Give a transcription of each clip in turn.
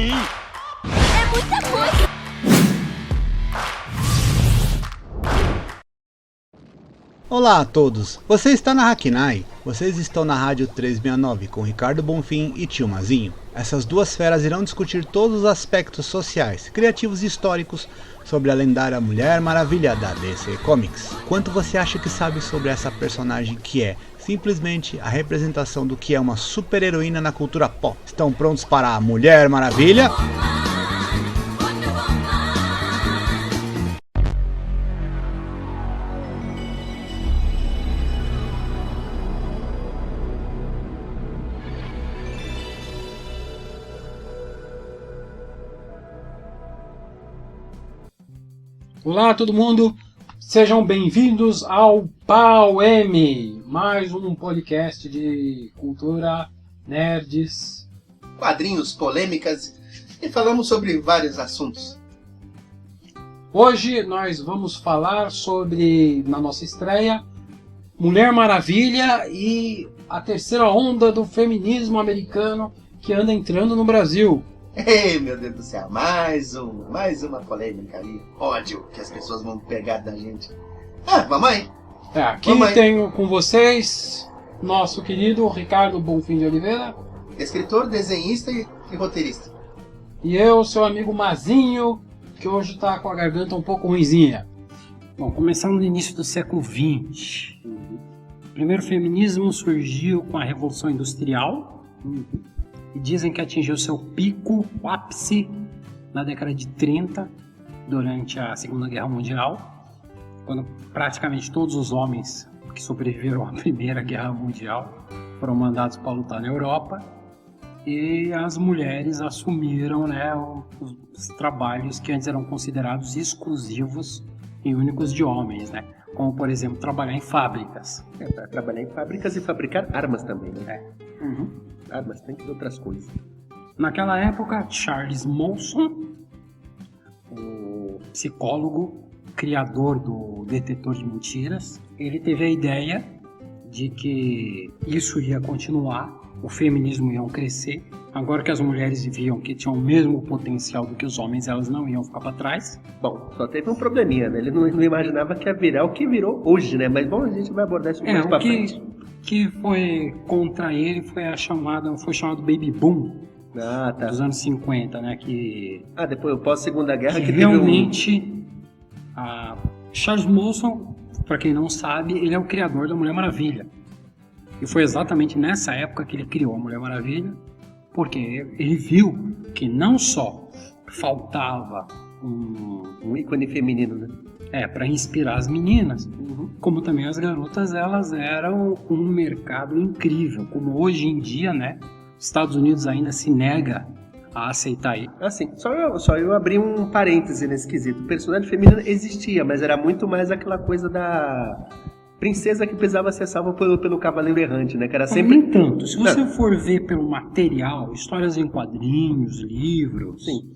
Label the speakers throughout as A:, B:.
A: É muita coisa!
B: Olá a todos, você está na Hakinai, vocês estão na Rádio 369 com Ricardo Bonfim e Tio Mazinho. Essas duas feras irão discutir todos os aspectos sociais, criativos e históricos sobre a lendária Mulher Maravilha da DC Comics. Quanto você acha que sabe sobre essa personagem que é simplesmente a representação do que é uma super-heroína na cultura pop? Estão prontos para a Mulher Maravilha?
C: Olá todo mundo, sejam bem-vindos ao Pau M, mais um podcast de cultura, nerds,
D: quadrinhos, polêmicas e falamos sobre vários assuntos.
C: Hoje nós vamos falar sobre, na nossa estreia, Mulher Maravilha e a terceira onda do feminismo americano que anda entrando no Brasil.
D: Ei, meu Deus do céu, mais uma polêmica aí. Ódio que as pessoas vão pegar da gente. Mamãe?
C: Aqui tenho com vocês nosso querido Ricardo Bonfim de Oliveira.
D: Escritor, desenhista e roteirista.
C: E eu, seu amigo Mazinho, que hoje está com a garganta um pouco ruinzinha.
E: Bom, começando no início do século XX. O primeiro feminismo surgiu com a Revolução Industrial. E dizem que atingiu seu pico, o ápice, na década de 30, durante a Segunda Guerra Mundial, quando praticamente todos os homens que sobreviveram à Primeira Guerra Mundial foram mandados para lutar na Europa, e as mulheres assumiram, né, os trabalhos que antes eram considerados exclusivos e únicos de homens, né? Como, por exemplo, trabalhar em fábricas.
F: Para trabalhar em fábricas e fabricar armas também, né?
E: Uhum.
F: Armas, tem que ter outras coisas.
E: Naquela época, Charles Manson, o psicólogo, criador do detetor de mentiras, ele teve a ideia de que isso ia continuar, o feminismo ia crescer. Agora que as mulheres viam que tinham o mesmo potencial do que os homens, elas não iam ficar para trás.
F: Bom, só teve um probleminha, né? Ele não imaginava que ia virar o que virou hoje, né? Mas bom, a gente vai abordar isso mais pra frente.
E: Que foi contra ele foi chamado Baby Boom dos anos 50, né?
F: Depois, pós-Segunda Guerra, que
E: realmente Charles Manson, para quem não sabe, ele é o criador da Mulher Maravilha. E foi exatamente nessa época que ele criou a Mulher Maravilha, porque ele viu que não só faltava
F: um ícone feminino, né?
E: Para inspirar as meninas, como também as garotas, elas eram um mercado incrível, como hoje em dia, né, os Estados Unidos ainda se nega a aceitar isso.
F: Assim, só eu abri um parêntese nesse quesito. O personagem feminino existia, mas era muito mais aquela coisa da princesa que precisava ser salva pelo cavaleiro errante, né, que era sempre...
E: Nem tanto, se você for ver pelo material, histórias em quadrinhos, livros,
F: sim,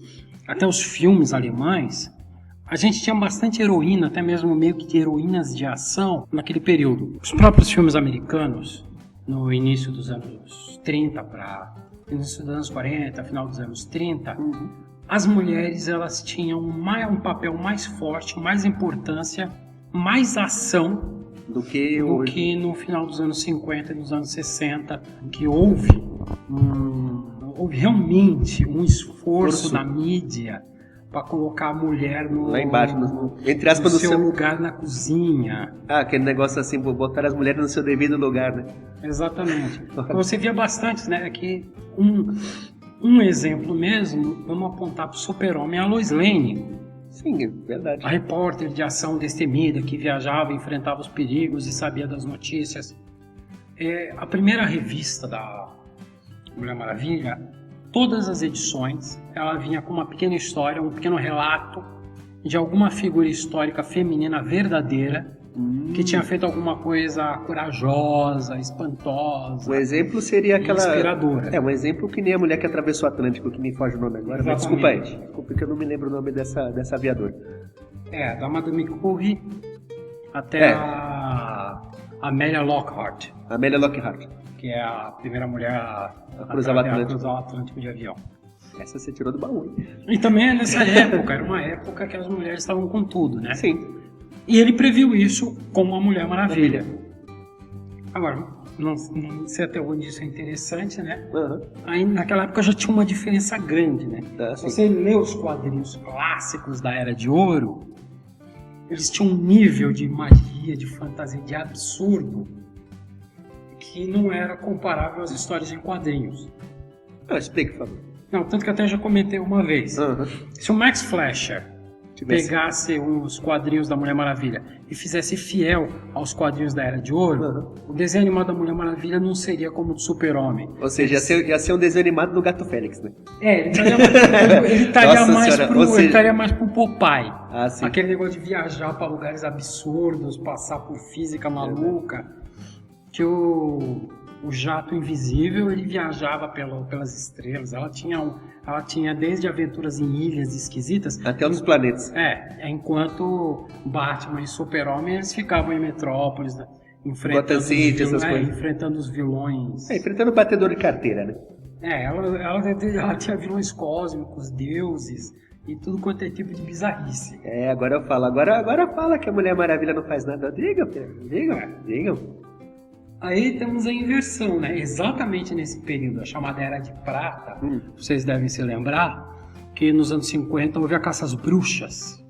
E: até os filmes alemães, a gente tinha bastante heroína, até mesmo meio que de heroínas de ação naquele período. Os próprios filmes americanos, no início dos anos 30 para início dos anos 40, final dos anos 30, as mulheres elas tinham um papel mais forte, mais importância, mais ação
F: do que
E: no final dos anos 50 e nos anos 60, que houve realmente um esforço da mídia para colocar a mulher
F: lá embaixo, entre aspas,
E: no seu lugar na cozinha.
F: Aquele negócio assim, botar as mulheres no seu devido lugar, né?
E: Exatamente. Você via bastante, né? Que um exemplo mesmo, vamos apontar para o Super-Homem, a Lois Lane.
F: Sim, é verdade.
E: A repórter de ação destemida que viajava, enfrentava os perigos e sabia das notícias. A primeira revista da Mulher Maravilha, todas as edições, ela vinha com uma pequena história, um pequeno relato de alguma figura histórica feminina verdadeira que tinha feito alguma coisa corajosa, espantosa.
F: Um exemplo seria aquela...
E: inspiradora.
F: Um exemplo que nem a mulher que atravessou o Atlântico, que me foge o nome agora. Mas desculpa aí. Desculpa que eu não me lembro o nome dessa aviadora.
E: Da Madame Curie até a Amelia Lockhart.
F: Amelia Lockhart.
E: Que é a primeira mulher a
F: cruzar o
E: Atlântico de avião.
F: Essa você tirou do baú, hein?
E: E também nessa época, era uma época que as mulheres estavam com tudo, né?
F: Sim.
E: E ele previu isso como a Mulher Maravilha. Agora, não sei até onde isso é interessante, né?
F: Uhum.
E: Aí naquela época já tinha uma diferença grande, né? Se
F: Sim.
E: você lê os quadrinhos clássicos da Era de Ouro, eles tinham um nível de magia, de fantasia, de absurdo, que não era comparável às histórias em quadrinhos.
F: Explica, por favor.
E: Não, tanto que até já comentei uma vez.
F: Uhum.
E: Se o Max Fleischer pegasse os quadrinhos da Mulher Maravilha e fizesse fiel aos quadrinhos da Era de Ouro, o desenho animado da Mulher Maravilha não seria como o do Super-Homem.
F: Ou seja, ia ser um desenho animado do Gato Félix, né?
E: Ele estaria
F: Nossa senhora,
E: mais pro Popeye.
F: Sim.
E: Aquele negócio de viajar para lugares absurdos, passar por física maluca. Que o jato invisível, ele viajava pelas estrelas. Ela tinha desde aventuras em ilhas esquisitas
F: até outros planetas.
E: Enquanto Batman e Super-Homem, eles ficavam em Metrópolis, né, enfrentando os vilões.
F: Enfrentando o batedor de carteira, né?
E: Ela tinha vilões cósmicos, deuses e tudo quanto é tipo de bizarrice.
F: Agora eu falo. Agora fala que a Mulher Maravilha não faz nada. Digam.
E: Aí temos a inversão, né? Exatamente nesse período, a chamada Era de Prata, vocês devem se lembrar que nos anos 50 houve a caça às bruxas.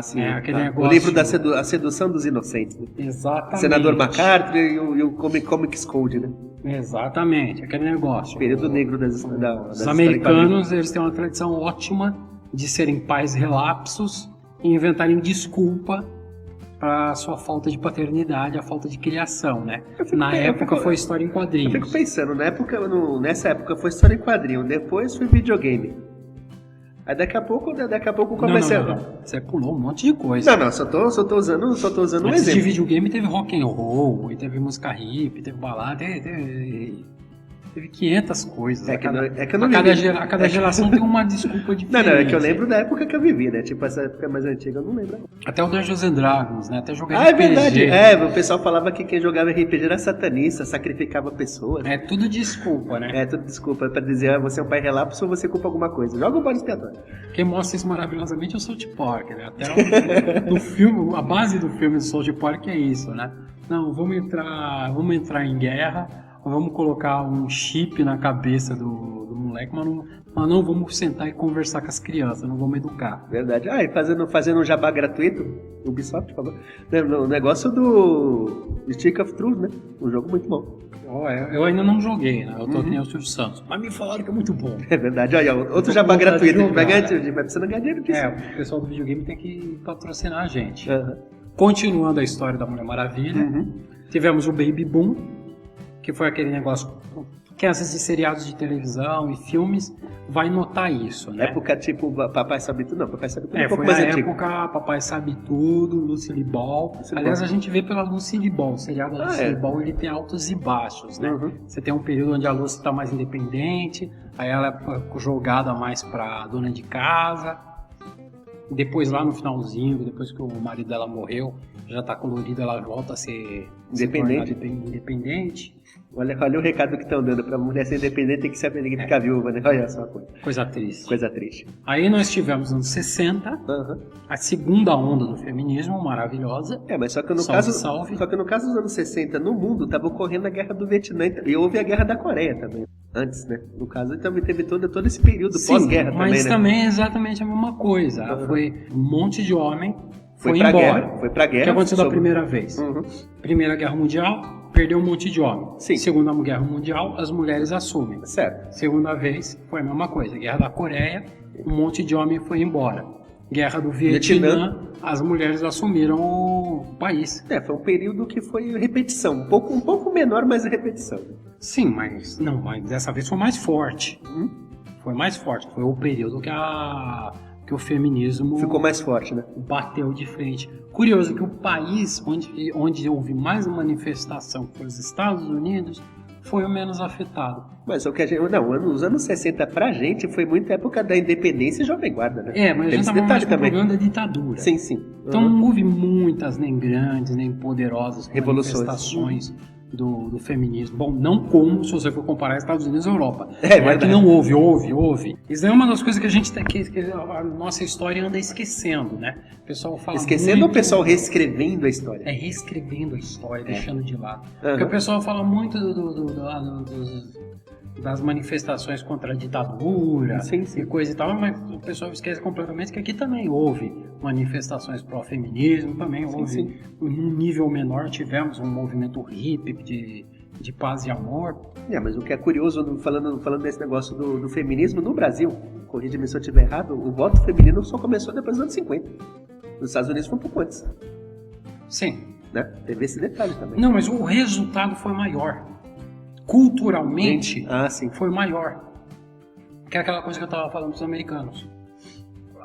F: Sim.
E: Aquele negócio...
F: O livro da sedução dos inocentes. Né?
E: Exatamente.
F: Senador MacArthur e o Comics Code, né?
E: Exatamente, aquele negócio.
F: O período negro das
E: Os americanos, eles têm uma tradição ótima de serem pais relapsos e inventarem desculpa a sua falta de paternidade, a falta de criação, né? Na época foi história em quadrinhos.
F: Eu fico pensando, nessa época foi história em quadrinho, depois foi videogame. Aí daqui a pouco comecei
E: não. Você pulou um monte de coisa.
F: Não, só tô usando um exemplo.
E: Antes de videogame teve rock and roll, e teve música hip, teve balada, teve 500 coisas. A cada geração tem uma desculpa diferente.
F: Não, é que eu lembro da época que eu vivi, né? Tipo, essa época mais antiga eu não lembro.
E: Até o Dungeons and Dragons, né? Até jogar
F: RPG.
E: É
F: verdade. O pessoal falava que quem jogava RPG era satanista, sacrificava pessoas.
E: É tudo desculpa, né?
F: Tudo desculpa pra dizer, você é um pai relapso ou você culpa alguma coisa. Joga um bode expiatório.
E: Quem mostra isso maravilhosamente é o South Park, né? Até no filme, a base do filme do South Park é isso, né? Não, vamos entrar em guerra, vamos colocar um chip na cabeça do moleque, mas não vamos sentar e conversar com as crianças, não vamos educar.
F: Verdade. E fazendo um jabá gratuito, Ubisoft, por favor. O negócio do Stick of Truth, né? Um jogo muito bom.
E: Eu ainda não joguei, né? Eu tô aqui no Silvio Santos. Mas me falaram que é muito bom.
F: É verdade. Olha, outro jabá gratuito. Vai precisando ganhar dinheiro disso.
E: O pessoal do videogame tem que patrocinar a gente. Continuando a história da Mulher Maravilha, tivemos o Baby Boom, que foi aquele negócio que essas de seriados de televisão e filmes vai notar isso, né?
F: Época tipo Papai Sabe Tudo, não, Papai Sabe Tudo é um pouco
E: foi
F: mais
E: na
F: antigo.
E: época Papai Sabe Tudo, Lucille Ball. Aliás, a gente vê pela Lucille Ball, o seriado da Lucille Ball, ele tem altos e baixos, né? Você tem um período onde a Lucy está mais independente, aí ela é jogada mais pra dona de casa. Depois lá no finalzinho, depois que o marido dela morreu, já tá colorida, ela volta a ser independente.
F: Olha o recado que estão dando. Pra mulher ser independente tem que saber ninguém ficar viúva, né? Olha só a coisa.
E: Coisa triste.
F: Triste.
E: Aí nós tivemos nos anos 60, a segunda onda do feminismo, maravilhosa.
F: Mas só que no caso dos anos 60, no mundo, estava ocorrendo a Guerra do Vietnã e houve a Guerra da Coreia também. Antes, né? No caso, também teve todo esse período pós-guerra também,
E: mas
F: né?
E: também é exatamente a mesma coisa. Foi um monte de homem foi
F: pra
E: embora.
F: Guerra, foi pra guerra.
E: O que aconteceu da primeira vez? Primeira Guerra Mundial, perdeu um monte de homem.
F: Sim.
E: Segunda Guerra Mundial, as mulheres assumem.
F: Certo.
E: Segunda vez, foi a mesma coisa. Guerra da Coreia, um monte de homem foi embora. Guerra do Vietnã, as mulheres assumiram o país.
F: Foi um período que foi repetição. Um pouco menor, mas repetição.
E: Sim, mas dessa vez foi mais forte. Foi mais forte. Foi o período que o feminismo
F: ficou mais forte, né?
E: Bateu de frente. Curioso que o país onde houve mais manifestação, que foi os Estados Unidos, foi o menos afetado.
F: Mas o que nos anos 60 pra gente foi muita época da independência e Jovem Guarda, né?
E: Mas a gente estava mais com o problema da ditadura.
F: Sim.
E: Então não houve muitas, nem grandes, nem poderosas manifestações do feminismo. Bom, não como se você for comparar Estados Unidos e Europa.
F: É
E: Não
F: verdade.
E: que não houve. Isso é uma das coisas que a gente tem que a nossa história anda esquecendo, né? O pessoal fala
F: Esquecendo
E: muito,
F: o pessoal reescrevendo a história?
E: É reescrevendo a história, deixando de lado.
F: Uhum.
E: Porque o pessoal fala muito das manifestações contra a ditadura
F: Sim, sim.
E: e coisa e tal, mas o pessoal esquece completamente que aqui também houve manifestações pró-feminismo, também houve,
F: sim.
E: num nível menor, tivemos um movimento hippie de paz e amor.
F: Mas o que é curioso, falando desse negócio do feminismo, no Brasil, corrija-me se eu estiver errado, o voto feminino só começou depois dos anos 50. Nos Estados Unidos foi um pouco antes,
E: Sim.
F: né? Teve esse detalhe também.
E: Não, mas o resultado foi maior. Culturalmente,
F: Sim.
E: foi maior. Que é aquela coisa que eu estava falando dos americanos.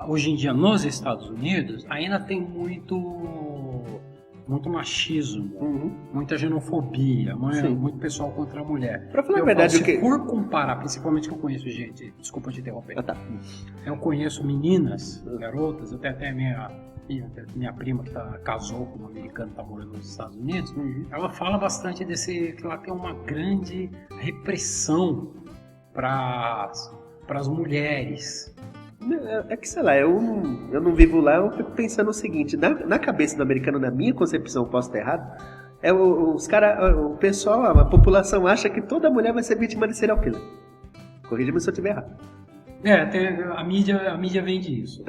E: Hoje em dia, nos Estados Unidos, ainda tem muito machismo, muita xenofobia, muito pessoal contra a mulher.
F: Pra falar a verdade,
E: se for comparar, principalmente que eu conheço gente, desculpa te interromper,
F: Tá.
E: eu conheço meninas, garotas, até minha prima que casou com um americano que está morando nos Estados Unidos, ela fala bastante que lá tem uma grande repressão para as mulheres.
F: É que, sei lá, eu não vivo lá, eu fico pensando o seguinte, na cabeça do americano, na minha concepção, posso estar errado, o pessoal, a população acha que toda mulher vai ser vítima de serial killer. Corrija-me se eu estiver errado.
E: A mídia vende isso.